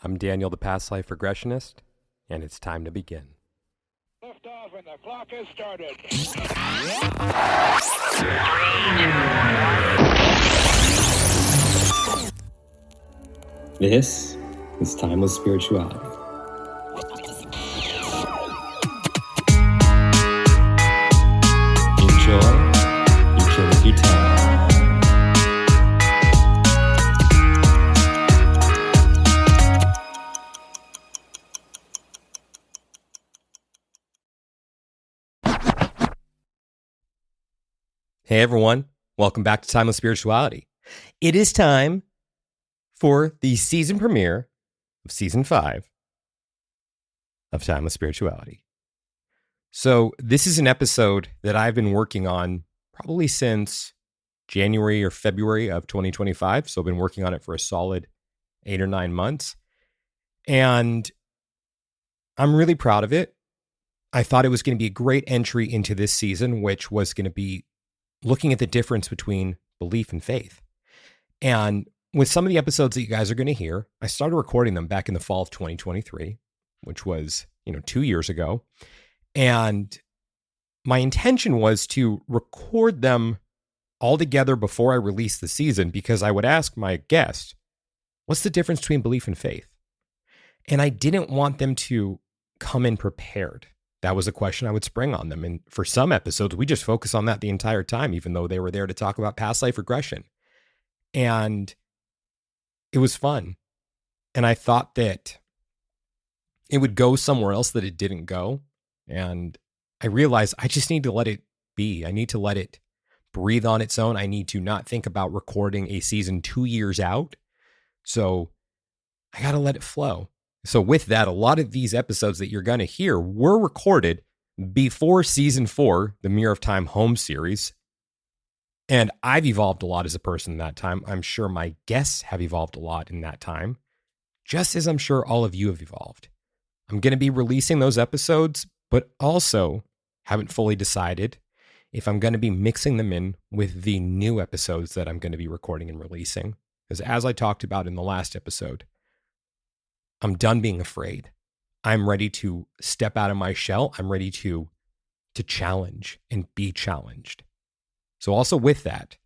I'm Daniel, the past life regressionist, and it's time to begin. Lift off and the clock has started. 3, 2, 1. This is Timeless Spirituality. Enjoy Eternity Time. Hey everyone, welcome back to Timeless Spirituality. It is time for the season premiere of Season 5 of Timeless Spirituality. So this is an episode that I've been working on probably since January or February of 2025. So I've been working on it for a solid 8 or 9 months. And I'm really proud of it. I thought it was going to be a great entry into this season, which was going to be looking at the difference between belief and faith. And with some of the episodes that you guys are going to hear, I started recording them back in the fall of 2023, which was, 2 years ago. And my intention was to record them all together before I released the season, because I would ask my guest, what's the difference between belief and faith? And I didn't want them to come in prepared. That was a question I would spring on them. And for some episodes, we just focus on that the entire time, even though they were there to talk about past life regression. And it was fun. And I thought that it would go somewhere else that it didn't go. And I realized I just need to let it be. I need to let it breathe on its own. I need to not think about recording a season 2 years out. So I got to let it flow. So with that, a lot of these episodes that you're going to hear were recorded before season 4, the Mirror of Time home series. And I've evolved a lot as a person in that time. I'm sure my guests have evolved a lot in that time, just as I'm sure all of you have evolved. I'm going to be releasing those episodes, but also haven't fully decided if I'm going to be mixing them in with the new episodes that I'm going to be recording and releasing. Because as I talked about in the last episode, I'm done being afraid. I'm ready to step out of my shell. I'm ready to challenge and be challenged. So also with that,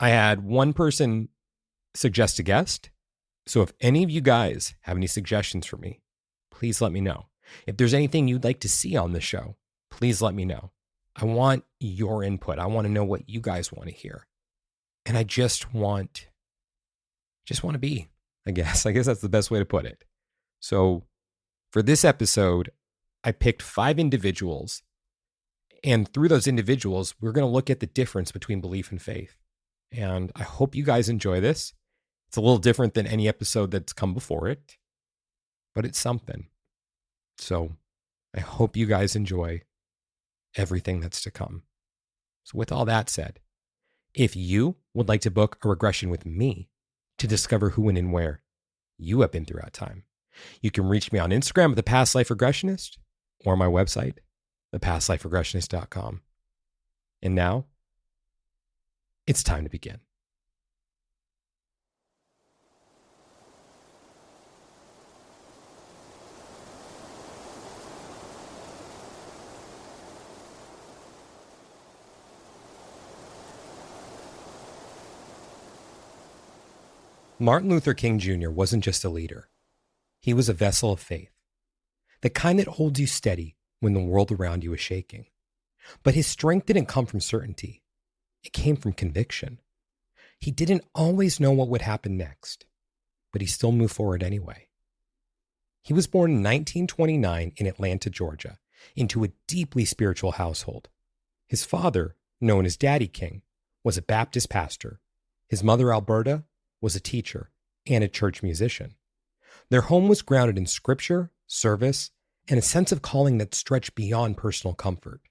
I had one person suggest a guest. So if any of you guys have any suggestions for me, please let me know. If there's anything you'd like to see on the show, please let me know. I want your input. I want to know what you guys want to hear. And I just want to be, I guess. I guess that's the best way to put it. So for this episode, I picked 5 individuals. And through those individuals, we're going to look at the difference between belief and faith. And I hope you guys enjoy this. It's a little different than any episode that's come before it, but it's something. So I hope you guys enjoy everything that's to come. So with all that said, if you would like to book a regression with me to discover who, when, and where you have been throughout time, you can reach me on Instagram at The Past Life Regressionist or my website, thepastliferegressionist.com. And now, it's time to begin. Martin Luther King Jr. wasn't just a leader. He was a vessel of faith, the kind that holds you steady when the world around you is shaking. But his strength didn't come from certainty. It came from conviction. He didn't always know what would happen next, but he still moved forward anyway. He was born in 1929 in Atlanta, Georgia, into a deeply spiritual household. His father, known as Daddy King, was a Baptist pastor. His mother, Alberta, was a teacher and a church musician. Their home was grounded in scripture, service, and a sense of calling that stretched beyond personal comfort.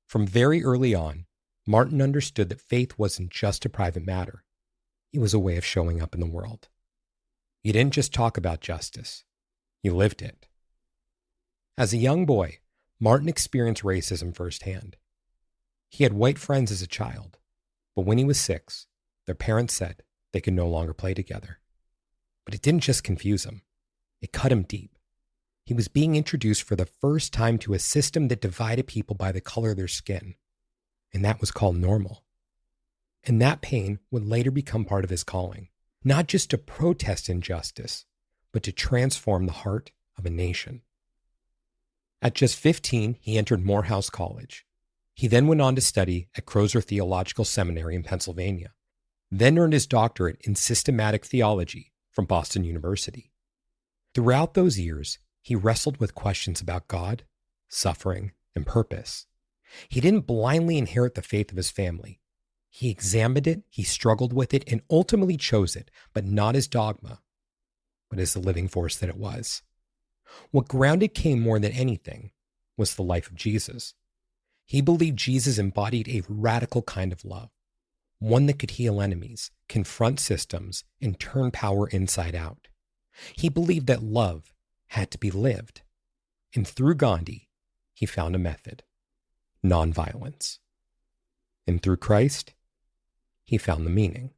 From very early on, Martin understood that faith wasn't just a private matter. It was a way of showing up in the world. You didn't just talk about justice. You lived it. As a young boy, Martin experienced racism firsthand. He had white friends as a child, but when he was 6, their parents said they could no longer play together. But it didn't just confuse him. It cut him deep. He was being introduced for the first time to a system that divided people by the color of their skin, and that was called normal. And that pain would later become part of his calling, not just to protest injustice, but to transform the heart of a nation. At just 15, he entered Morehouse College. He then went on to study at Crozer Theological Seminary in Pennsylvania, then earned his doctorate in systematic theology from Boston University. Throughout those years, he wrestled with questions about God, suffering, and purpose. He didn't blindly inherit the faith of his family. He examined it, he struggled with it, and ultimately chose it, but not as dogma, but as the living force that it was. What grounded King more than anything was the life of Jesus. He believed Jesus embodied a radical kind of love, one that could heal enemies, confront systems, and turn power inside out. He believed that love had to be lived, and through Gandhi, he found a method: nonviolence. And through Christ, he found the meaning.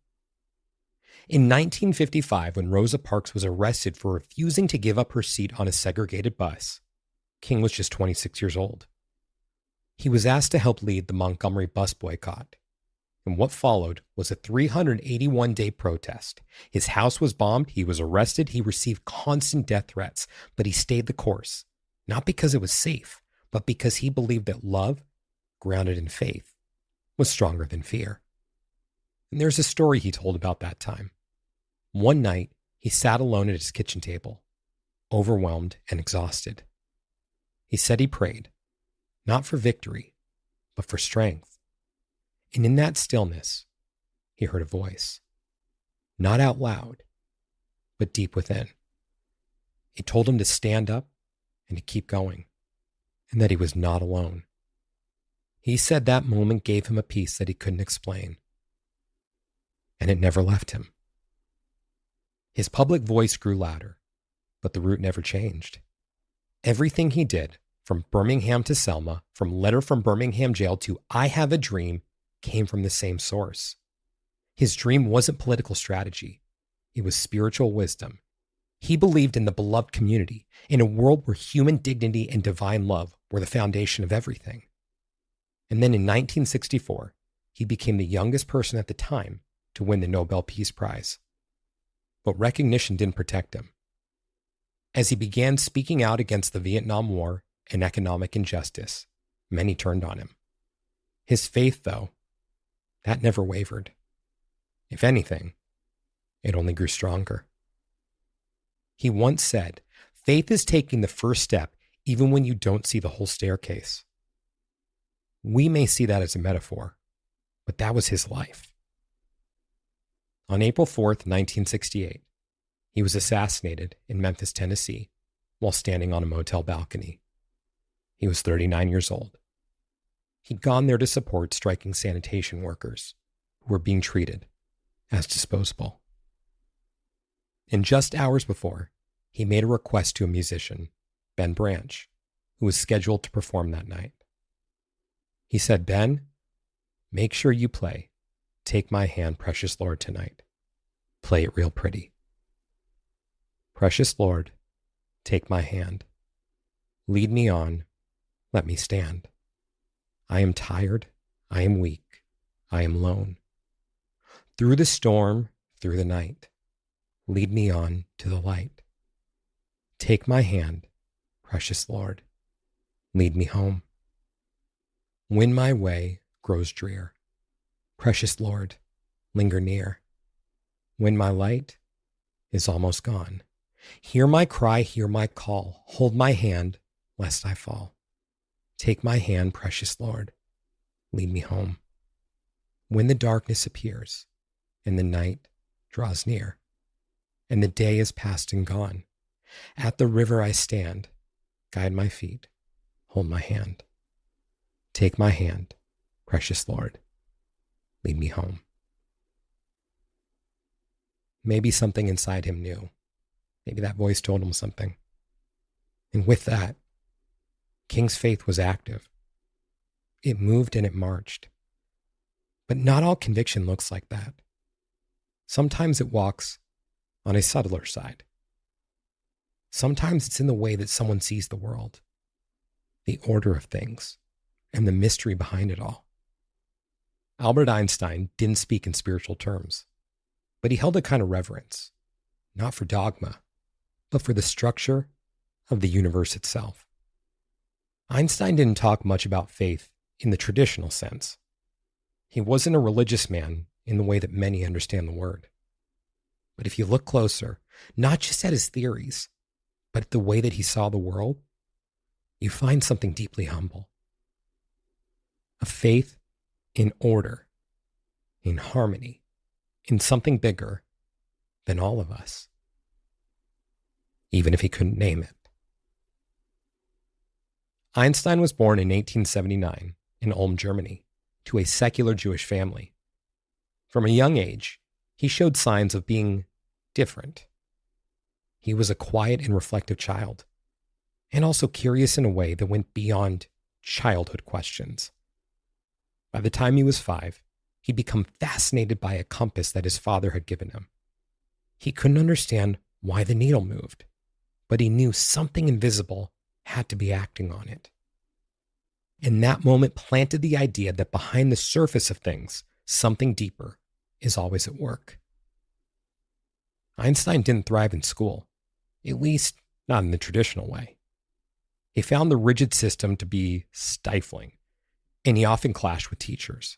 In 1955, when Rosa Parks was arrested for refusing to give up her seat on a segregated bus, King was just 26 years old. He was asked to help lead the Montgomery bus boycott, and what followed was a 381-day protest. His house was bombed, he was arrested, he received constant death threats, but he stayed the course, not because it was safe, but because he believed that love, grounded in faith, was stronger than fear. And there's a story he told about that time. One night, he sat alone at his kitchen table, overwhelmed and exhausted. He said he prayed, not for victory, but for strength. And in that stillness, he heard a voice, not out loud, but deep within. It told him to stand up and to keep going, and that he was not alone. He said that moment gave him a peace that he couldn't explain, and it never left him. His public voice grew louder, but the root never changed. Everything he did, from Birmingham to Selma, from Letter from Birmingham Jail to I Have a Dream, came from the same source. His dream wasn't political strategy. It was spiritual wisdom. He believed in the beloved community, in a world where human dignity and divine love were the foundation of everything. And then in 1964, he became the youngest person at the time to win the Nobel Peace Prize. But recognition didn't protect him. As he began speaking out against the Vietnam War and economic injustice, many turned on him. His faith, though, that never wavered. If anything, it only grew stronger. He once said, "Faith is taking the first step even when you don't see the whole staircase." We may see that as a metaphor, but that was his life. On April 4th, 1968, he was assassinated in Memphis, Tennessee, while standing on a motel balcony. He was 39 years old. He'd gone there to support striking sanitation workers who were being treated as disposable. And just hours before, he made a request to a musician, Ben Branch, who was scheduled to perform that night. He said, "Ben, make sure you play Take My Hand, Precious Lord, tonight. Play it real pretty. Precious Lord, take my hand. Lead me on, let me stand. I am tired, I am weak, I am lone. Through the storm, through the night, lead me on to the light. Take my hand, precious Lord, lead me home. When my way grows drear, precious Lord, linger near. When my light is almost gone, hear my cry, hear my call, hold my hand, lest I fall. Take my hand, precious Lord, lead me home. When the darkness appears, and the night draws near, and the day is past and gone, at the river I stand, guide my feet, hold my hand. Take my hand, precious Lord, lead me home. Maybe something inside him knew. Maybe that voice told him something. And with that, King's faith was active. It moved and it marched. But not all conviction looks like that. Sometimes it walks on a subtler side. Sometimes it's in the way that someone sees the world, the order of things, and the mystery behind it all. Albert Einstein didn't speak in spiritual terms, but he held a kind of reverence, not for dogma, but for the structure of the universe itself. Einstein didn't talk much about faith in the traditional sense. He wasn't a religious man in the way that many understand the word. But if you look closer, not just at his theories, but at the way that he saw the world, you find something deeply humble. A faith in order, in harmony, in something bigger than all of us, even if he couldn't name it. Einstein was born in 1879 in Ulm, Germany, to a secular Jewish family. From a young age, he showed signs of being different. He was a quiet and reflective child, and also curious in a way that went beyond childhood questions. By the time he was 5, he'd become fascinated by a compass that his father had given him. He couldn't understand why the needle moved, but he knew something invisible had to be acting on it. And that moment planted the idea that behind the surface of things, something deeper is always at work. Einstein didn't thrive in school, at least not in the traditional way. He found the rigid system to be stifling, and he often clashed with teachers.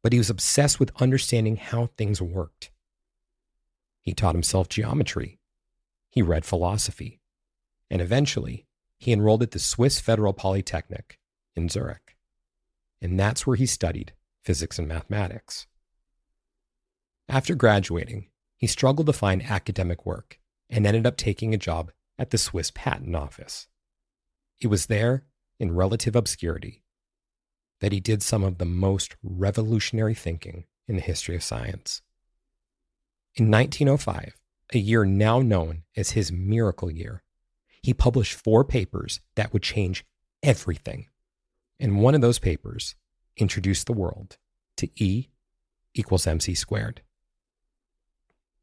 But he was obsessed with understanding how things worked. He taught himself geometry. He read philosophy. And eventually, he enrolled at the Swiss Federal Polytechnic in Zurich. And that's where he studied physics and mathematics. After graduating, he struggled to find academic work and ended up taking a job at the Swiss Patent Office. It was there, in relative obscurity, that he did some of the most revolutionary thinking in the history of science. In 1905, a year now known as his miracle year, he published 4 papers that would change everything. And one of those papers introduced the world to E equals mc squared.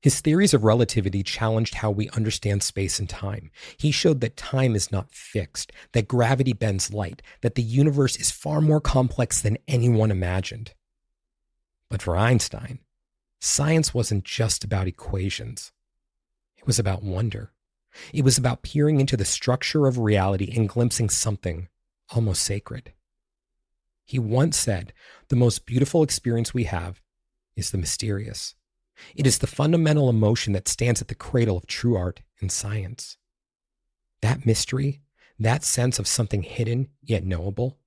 His theories of relativity challenged how we understand space and time. He showed that time is not fixed, that gravity bends light, that the universe is far more complex than anyone imagined. But for Einstein, science wasn't just about equations. It was about wonder. It was about peering into the structure of reality and glimpsing something almost sacred. He once said, "The most beautiful experience we have is the mysterious. It is the fundamental emotion that stands at the cradle of true art and science." That mystery, that sense of something hidden yet knowable,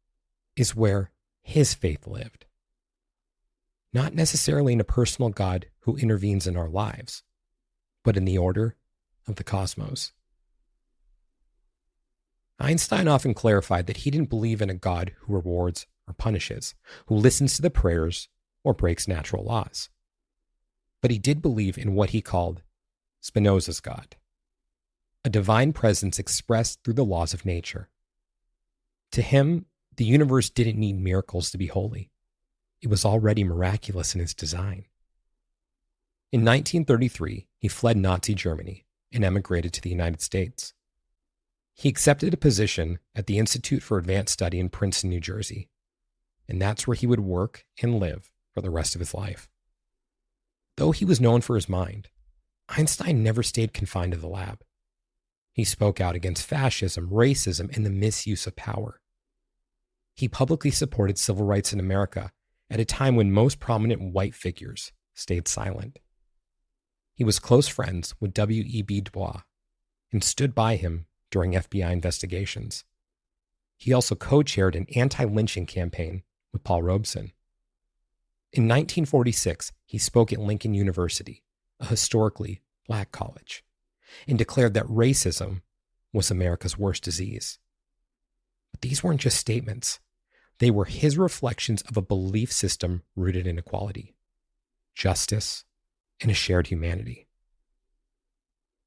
is where his faith lived. Not necessarily in a personal God who intervenes in our lives, but in the order of the cosmos. Einstein often clarified that he didn't believe in a God who rewards or punishes, who listens to the prayers or breaks natural laws. But he did believe in what he called Spinoza's God, a divine presence expressed through the laws of nature. To him, the universe didn't need miracles to be holy. It was already miraculous in its design. In 1933, he fled Nazi Germany and emigrated to the United States. He accepted a position at the Institute for Advanced Study in Princeton, New Jersey, and that's where he would work and live for the rest of his life. Though he was known for his mind, Einstein never stayed confined to the lab. He spoke out against fascism, racism, and the misuse of power. He publicly supported civil rights in America at a time when most prominent white figures stayed silent. He was close friends with W.E.B. Du Bois and stood by him during FBI investigations. He also co-chaired an anti-lynching campaign with Paul Robeson. In 1946, he spoke at Lincoln University, a historically black college, and declared that racism was America's worst disease. But these weren't just statements. They were his reflections of a belief system rooted in equality, justice, and a shared humanity.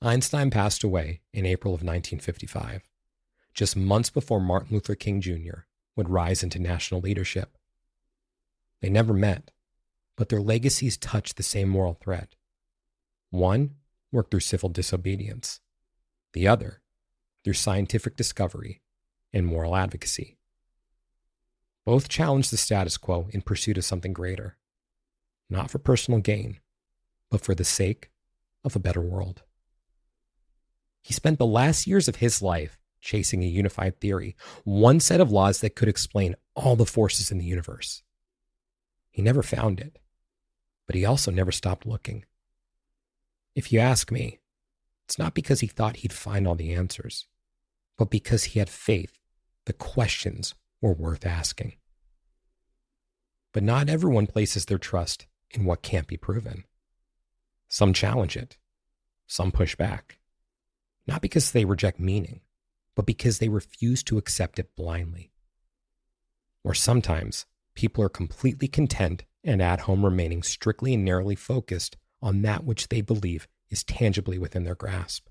Einstein passed away in April of 1955, just months before Martin Luther King Jr. would rise into national leadership. They never met, but their legacies touched the same moral thread. One worked through civil disobedience. the other through scientific discovery and moral advocacy. Both challenged the status quo in pursuit of something greater, not for personal gain, but for the sake of a better world. He spent the last years of his life chasing a unified theory, one set of laws that could explain all the forces in the universe. He never found it, but he also never stopped looking. If you ask me, it's not because he thought he'd find all the answers, but because he had faith the questions were worth asking. But not everyone places their trust in what can't be proven. Some challenge it, some push back, not because they reject meaning, but because they refuse to accept it blindly. Or sometimes people are completely content and at home remaining strictly and narrowly focused on that which they believe is tangibly within their grasp.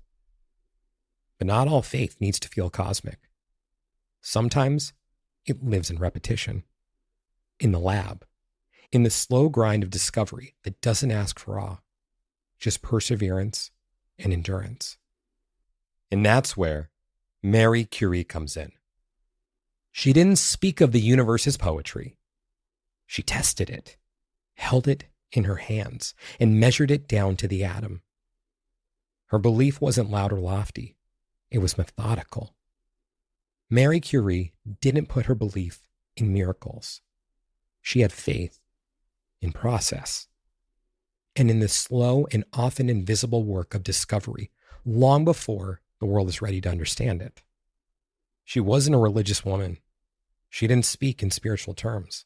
But not all faith needs to feel cosmic. Sometimes it lives in repetition, in the lab, in the slow grind of discovery that doesn't ask for awe, just perseverance and endurance. And that's where Marie Curie comes in. She didn't speak of the universe as poetry. She tested it, held it in her hands, and measured it down to the atom. Her belief wasn't loud or lofty. It was methodical. Marie Curie didn't put her belief in miracles. She had faith in process and in the slow and often invisible work of discovery long before the world is ready to understand it. She wasn't a religious woman. She didn't speak in spiritual terms,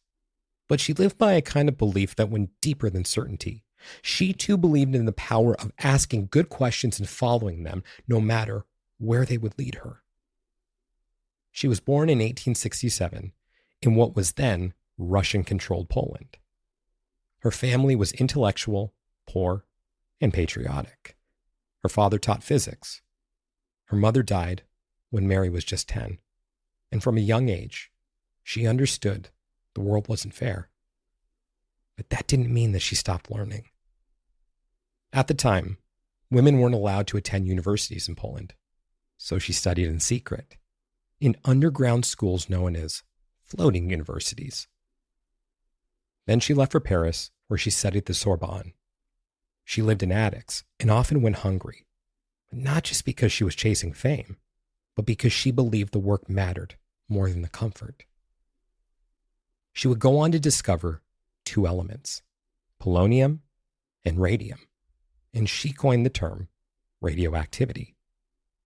but she lived by a kind of belief that went deeper than certainty. She too believed in the power of asking good questions and following them, no matter where they would lead her. She was born in 1867 in what was then Russian-controlled Poland. Her family was intellectual, poor, and patriotic. Her father taught physics. Her mother died when Mary was just 10, and from a young age, she understood the world wasn't fair. But that didn't mean that she stopped learning. At the time, women weren't allowed to attend universities in Poland, so she studied in secret, in underground schools known as floating universities. Then she left for Paris, where she studied the Sorbonne. She lived in attics and often went hungry, but not just because she was chasing fame, but because she believed the work mattered more than the comfort. She would go on to discover two elements, polonium and radium, and she coined the term radioactivity.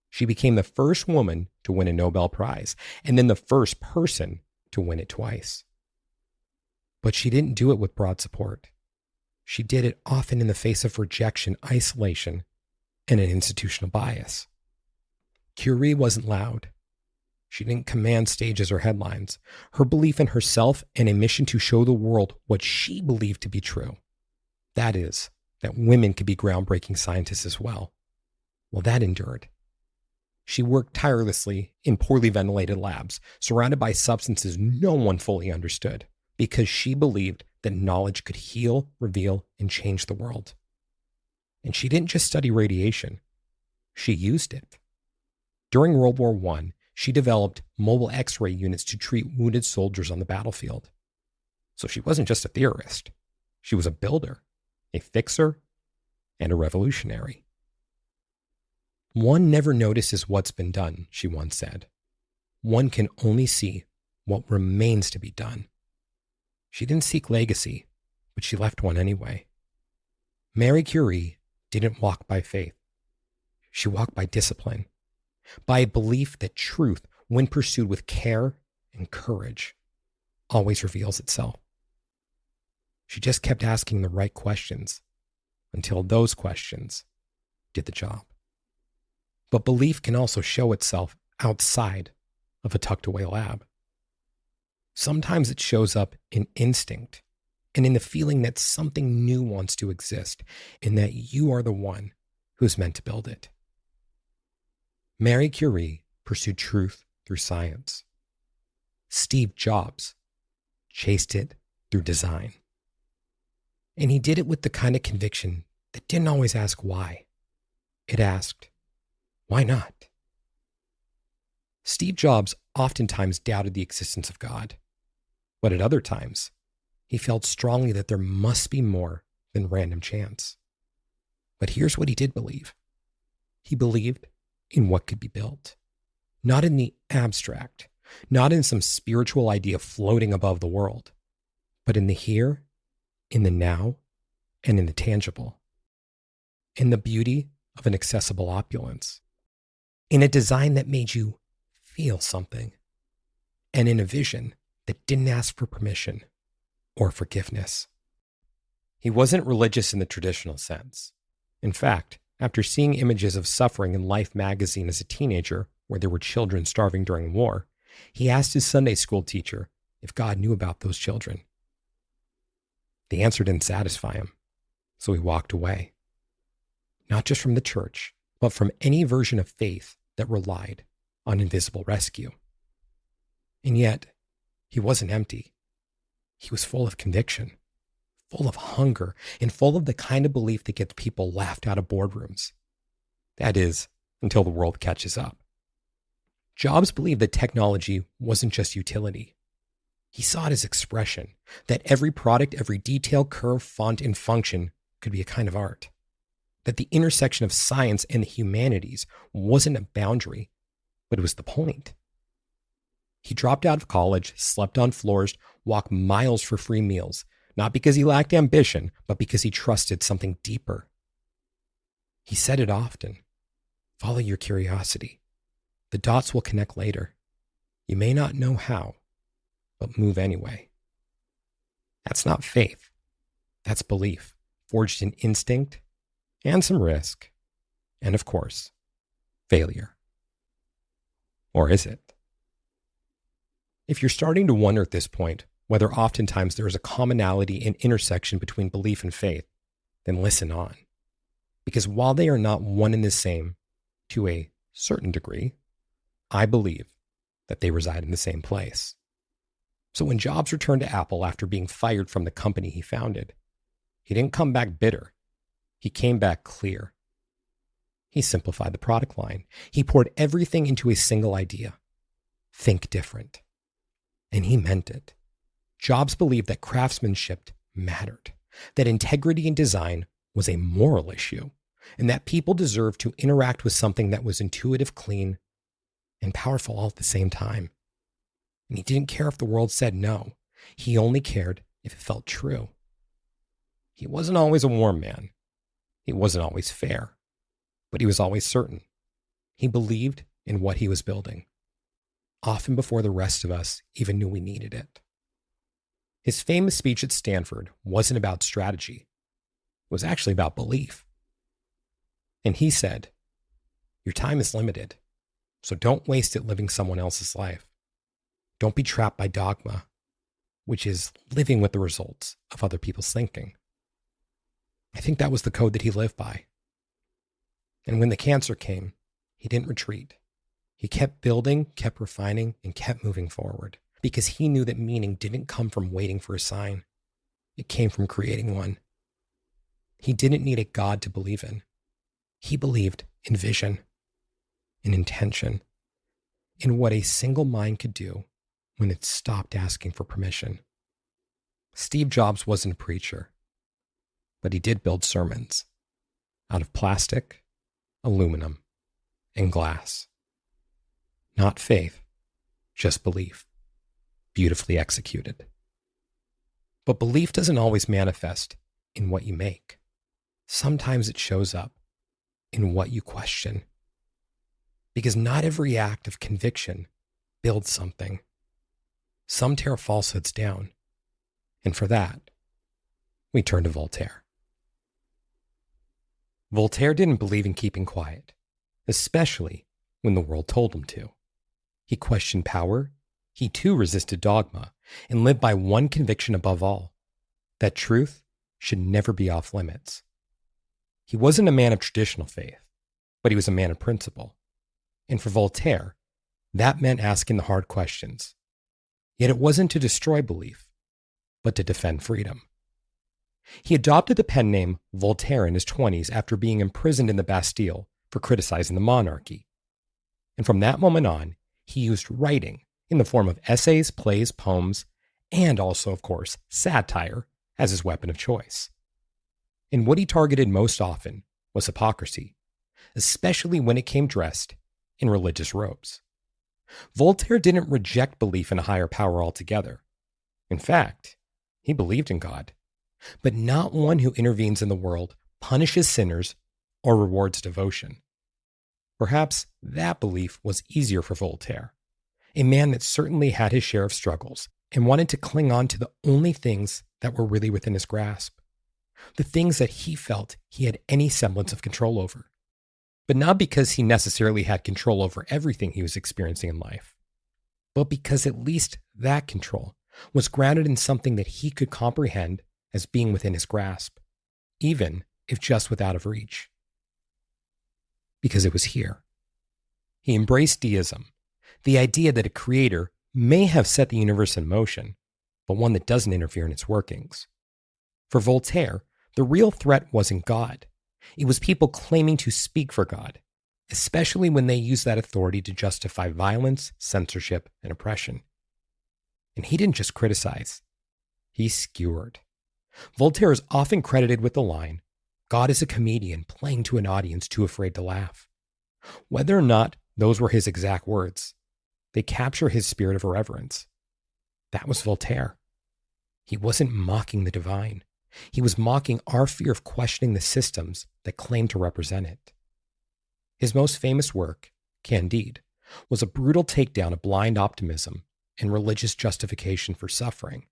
She became the first woman to win a Nobel Prize, and then the first person to win it twice. But she didn't do it with broad support. She did it often in the face of rejection, isolation, and an institutional bias. Curie wasn't loud. She didn't command stages or headlines. Her belief in herself and a mission to show the world what she believed to be true, that is, that women could be groundbreaking scientists as well, that endured. She worked tirelessly in poorly ventilated labs, surrounded by substances no one fully understood, because she believed that knowledge could heal, reveal, and change the world. And she didn't just study radiation. She used it. During World War I, she developed mobile X-ray units to treat wounded soldiers on the battlefield. So she wasn't just a theorist. She was a builder, a fixer, and a revolutionary. One never notices what's been done, she once said. One can only see what remains to be done. She didn't seek legacy, but she left one anyway. Marie Curie didn't walk by faith. She walked by discipline, by a belief that truth, when pursued with care and courage, always reveals itself. She just kept asking the right questions until those questions did the job. But belief can also show itself outside of a tucked away lab. Sometimes it shows up in instinct and in the feeling that something new wants to exist and that you are the one who's meant to build it. Marie Curie pursued truth through science. Steve Jobs chased it through design. And he did it with the kind of conviction that didn't always ask why. It asked, why not? Steve Jobs oftentimes doubted the existence of God, but at other times, he felt strongly that there must be more than random chance. But here's what he did believe. He believed in what could be built, not in the abstract, not in some spiritual idea floating above the world, but in the here, in the now, and in the tangible, in the beauty of an accessible opulence, in a design that made you feel something, and in a vision that didn't ask for permission or forgiveness. He wasn't religious in the traditional sense. In fact, after seeing images of suffering in Life magazine as a teenager, where there were children starving during war, he asked his Sunday school teacher if God knew about those children. The answer didn't satisfy him, so he walked away. Not just from the church, but from any version of faith that relied on invisible rescue. And yet, he wasn't empty. He was full of conviction, full of hunger, and full of the kind of belief that gets people laughed out of boardrooms. That is, until the world catches up. Jobs believed that technology wasn't just utility. He saw it as expression, that every product, every detail, curve, font, and function could be a kind of art. That the intersection of science and the humanities wasn't a boundary, but it was the point. He dropped out of college, slept on floors, walked miles for free meals, not because he lacked ambition, but because he trusted something deeper. He said it often, follow your curiosity. The dots will connect later. You may not know how, but move anyway. That's not faith. That's belief, forged in instinct and some risk, and of course, failure. Or is it? If you're starting to wonder at this point whether oftentimes there is a commonality and intersection between belief and faith, then listen on. Because while they are not one and the same to a certain degree, I believe that they reside in the same place. So when Jobs returned to Apple after being fired from the company he founded, he didn't come back bitter. He came back clear. He simplified the product line. He poured everything into a single idea. Think different. And he meant it. Jobs believed that craftsmanship mattered, that integrity in design was a moral issue, and that people deserved to interact with something that was intuitive, clean, and powerful all at the same time. And he didn't care if the world said no. He only cared if it felt true. He wasn't always a warm man. He wasn't always fair, but he was always certain. He believed in what he was building, often before the rest of us even knew we needed it. His famous speech at Stanford wasn't about strategy. It was actually about belief. And he said, your time is limited, so don't waste it living someone else's life. Don't be trapped by dogma, which is living with the results of other people's thinking. I think that was the code that he lived by. And when the cancer came, he didn't retreat. He kept building, kept refining, and kept moving forward because he knew that meaning didn't come from waiting for a sign. It came from creating one. He didn't need a God to believe in. He believed in vision, in intention, in what a single mind could do when it stopped asking for permission. Steve Jobs wasn't a preacher, but he did build sermons out of plastic, aluminum, and glass. Not faith, just belief, beautifully executed. But belief doesn't always manifest in what you make. Sometimes it shows up in what you question. Because not every act of conviction builds something. Some tear falsehoods down. And for that, we turn to Voltaire. Voltaire didn't believe in keeping quiet, especially when the world told him to. He questioned power. He too resisted dogma and lived by one conviction above all, that truth should never be off limits. He wasn't a man of traditional faith, but he was a man of principle. And for Voltaire, that meant asking the hard questions. Yet it wasn't to destroy belief, but to defend freedom. He adopted the pen name Voltaire in his 20s after being imprisoned in the Bastille for criticizing the monarchy. And from that moment on, he used writing in the form of essays, plays, poems, and also, of course, satire as his weapon of choice. And what he targeted most often was hypocrisy, especially when it came dressed in religious robes. Voltaire didn't reject belief in a higher power altogether. In fact, he believed in God, but not one who intervenes in the world, punishes sinners, or rewards devotion. Perhaps that belief was easier for Voltaire, a man that certainly had his share of struggles and wanted to cling on to the only things that were really within his grasp, the things that he felt he had any semblance of control over. But not because he necessarily had control over everything he was experiencing in life, but because at least that control was grounded in something that he could comprehend as being within his grasp, even if just without of reach. Because it was here. He embraced deism, the idea that a creator may have set the universe in motion, but one that doesn't interfere in its workings. For Voltaire, the real threat wasn't God. It was people claiming to speak for God, especially when they used that authority to justify violence, censorship, and oppression. And he didn't just criticize, he skewered. Voltaire is often credited with the line, "God is a comedian playing to an audience too afraid to laugh." Whether or not those were his exact words, they capture his spirit of irreverence. That was Voltaire. He wasn't mocking the divine. He was mocking our fear of questioning the systems that claim to represent it. His most famous work, Candide, was a brutal takedown of blind optimism and religious justification for suffering.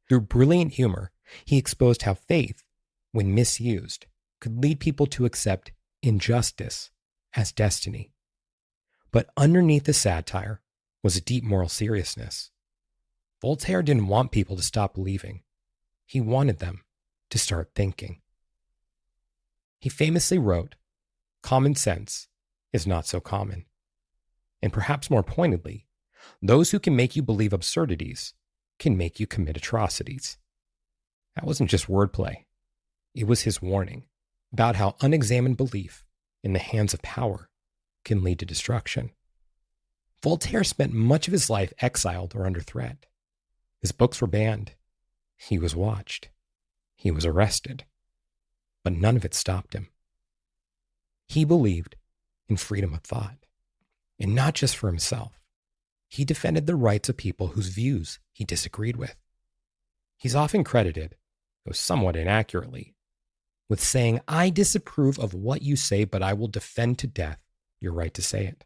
Through brilliant humor, he exposed how faith, when misused, could lead people to accept injustice as destiny. But underneath the satire was a deep moral seriousness. Voltaire didn't want people to stop believing. He wanted them to start thinking. He famously wrote, "Common sense is not so common." And perhaps more pointedly, those who can make you believe absurdities can make you commit atrocities. That wasn't just wordplay. It was his warning about how unexamined belief in the hands of power can lead to destruction. Voltaire spent much of his life exiled or under threat. His books were banned. He was watched. He was arrested. But none of it stopped him. He believed in freedom of thought, and not just for himself. He defended the rights of people whose views he disagreed with. He's often credited, though somewhat inaccurately, with saying, "I disapprove of what you say, but I will defend to death your right to say it."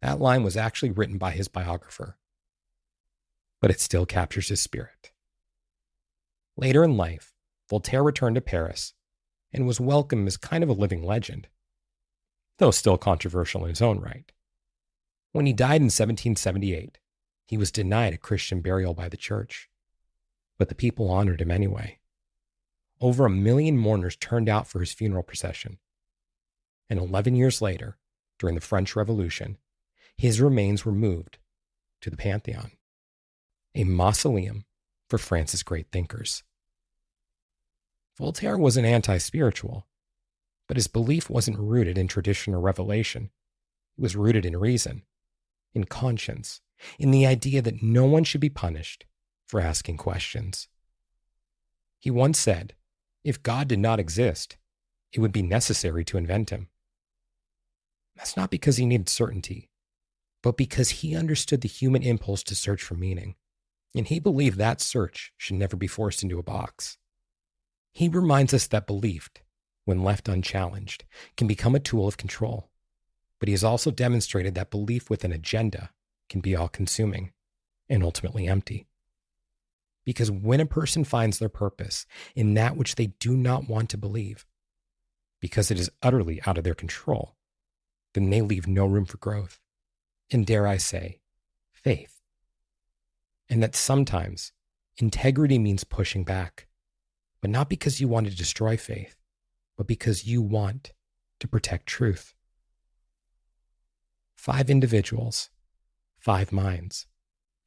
That line was actually written by his biographer, but it still captures his spirit. Later in life, Voltaire returned to Paris and was welcomed as kind of a living legend, though still controversial in his own right. When he died in 1778, he was denied a Christian burial by the church, but the people honored him anyway. Over 1 million mourners turned out for his funeral procession. And 11 years later, during the French Revolution, his remains were moved to the Pantheon, a mausoleum for France's great thinkers. Voltaire wasn't anti-spiritual, but his belief wasn't rooted in tradition or revelation. It was rooted in reason, in conscience, in the idea that no one should be punished for asking questions. He once said, if God did not exist, it would be necessary to invent him. That's not because he needed certainty, but because he understood the human impulse to search for meaning, and he believed that search should never be forced into a box. He reminds us that belief, when left unchallenged, can become a tool of control, but he has also demonstrated that belief with an agenda can be all-consuming and ultimately empty. Because when a person finds their purpose in that which they do not want to believe, because it is utterly out of their control, then they leave no room for growth, and dare I say, faith. And that sometimes integrity means pushing back, but not because you want to destroy faith, but because you want to protect truth. 5 individuals, 5 minds,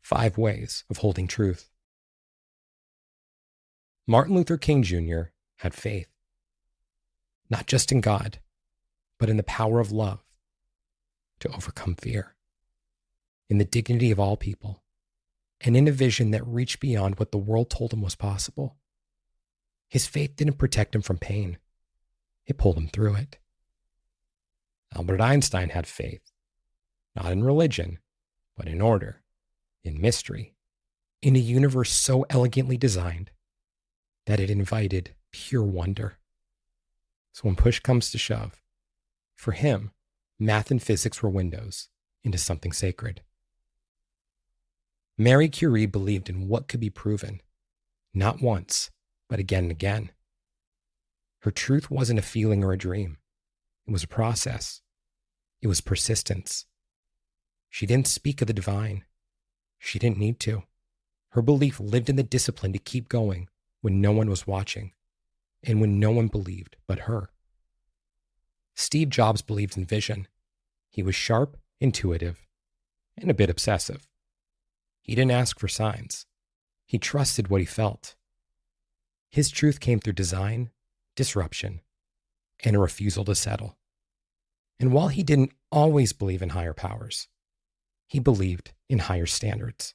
5 ways of holding truth. Martin Luther King Jr. had faith, not just in God, but in the power of love to overcome fear. in the dignity of all people, and in a vision that reached beyond what the world told him was possible. His faith didn't protect him from pain. It pulled him through it. Albert Einstein had faith, not in religion, but in order, in mystery, in a universe so elegantly designed that it invited pure wonder. So when push comes to shove, for him, math and physics were windows into something sacred. Marie Curie believed in what could be proven, not once, but again and again. Her truth wasn't a feeling or a dream. It was a process. It was persistence. She didn't speak of the divine. She didn't need to. Her belief lived in the discipline to keep going when no one was watching and when no one believed but her. Steve Jobs believed in vision. He was sharp, intuitive, and a bit obsessive. He didn't ask for signs. He trusted what he felt. His truth came through design, disruption, and a refusal to settle. And while he didn't always believe in higher powers, he believed in higher standards,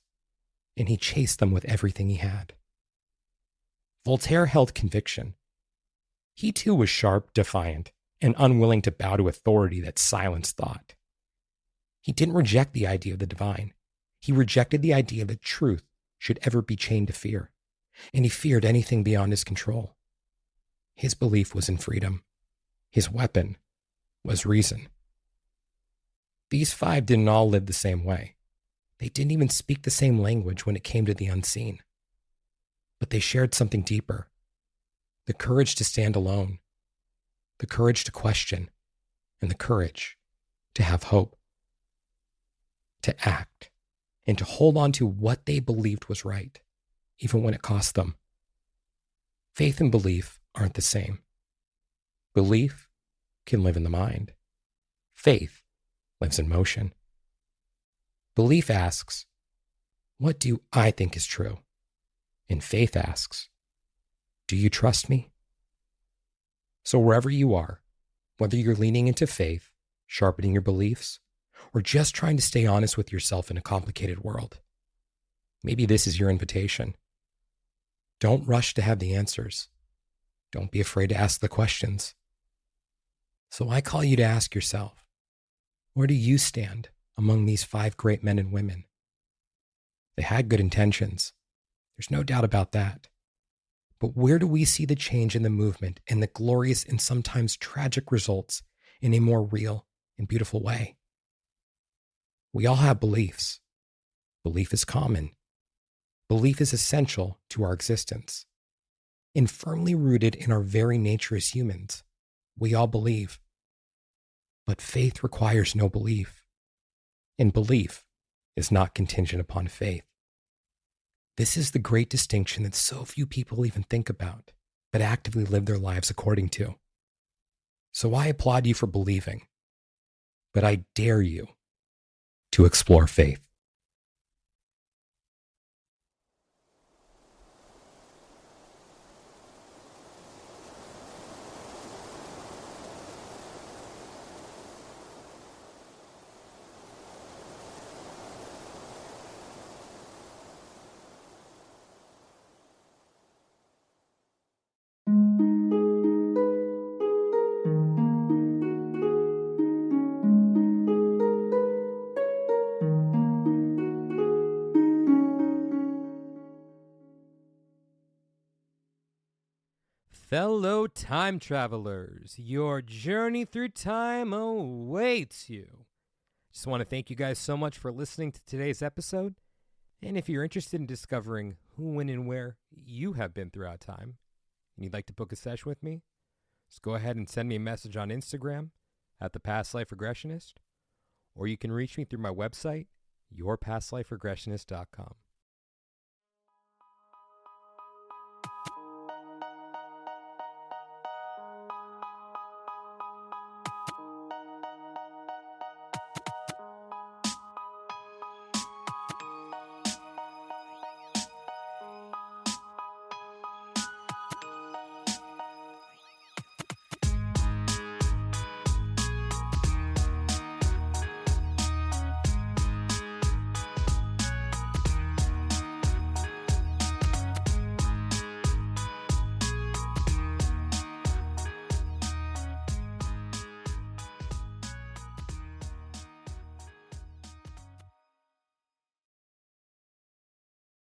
and he chased them with everything he had. Voltaire held conviction. He too was sharp, defiant, and unwilling to bow to authority that silenced thought. He didn't reject the idea of the divine. He rejected the idea that truth should ever be chained to fear, and he feared anything beyond his control. His belief was in freedom. His weapon was reason. These five didn't all live the same way. They didn't even speak the same language when it came to the unseen. But they shared something deeper: the courage to stand alone, the courage to question, and the courage to have hope, to act, and to hold on to what they believed was right, even when it cost them. Faith and belief aren't the same. Belief can live in the mind. Faith lives in motion. Belief asks, what do I think is true? And faith asks, do you trust me? So wherever you are, whether you're leaning into faith, sharpening your beliefs, or just trying to stay honest with yourself in a complicated world, maybe this is your invitation. Don't rush to have the answers. Don't be afraid to ask the questions. So I call you to ask yourself, where do you stand among these five great men and women? They had good intentions. There's no doubt about that. But where do we see the change in the movement and the glorious and sometimes tragic results in a more real and beautiful way? We all have beliefs. Belief is common. Belief is essential to our existence. And firmly rooted in our very nature as humans, we all believe. But faith requires no belief. And belief is not contingent upon faith. This is the great distinction that so few people even think about, but actively live their lives according to. So I applaud you for believing, but I dare you to explore faith. Fellow time travelers, your journey through time awaits you. Just want to thank you guys so much for listening to today's episode. And if you're interested in discovering who, when, and where you have been throughout time, and you'd like to book a session with me, just go ahead and send me a message on Instagram at The Past Life Regressionist, or you can reach me through my website, yourpastliferegressionist.com.